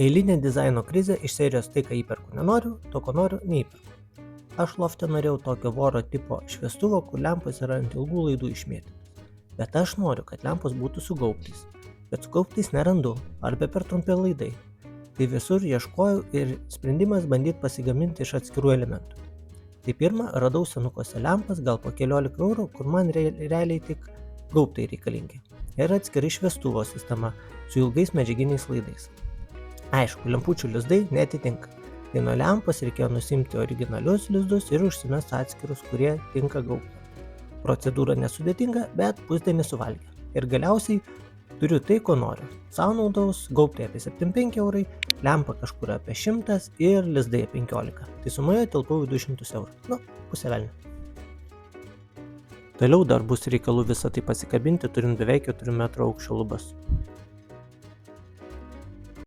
Eilinė dizaino krizė iš serijos tai, ką įperku nenoriu, to, ko noriu, neįperku. Aš lofte norėjau tokio voro tipo šviestuvo, kur lempos yra ant ilgų laidų išmėtytos. Bet aš noriu, kad lempos būtų su gaubtais. Bet su gaubtais nerandu, arba per trumpi laidai. Tai visur ieškojau ir sprendimas bandyti pasigaminti iš atskirų elementų. Tai pirma, radau senukose lempas, gal po 14 eurų, kur man realiai tik gaubtai reikalingi. Ir atskirai šviestuvo sistema su ilgais medžiaginiais laidais. Aišku, lempučių lizdai netitinka. Tai nuo lempos reikėjo nusimti originalius lizdus ir užsimesti atskirus, kurie tinka gaubtai. Procedūra nesudėtinga, bet pusdienį suvalgė. Ir galiausiai turiu tai, ko noriu. Sau naudaus gaubtai apie 75 eurai, lempa kažkur apie 100 ir lizdai 15. Tai sumoje tilpau į 200 eurų. Pusę velnio. Toliau dar bus reikalų visą tai pasikabinti, turint beveik 4 metrų aukščio lubas.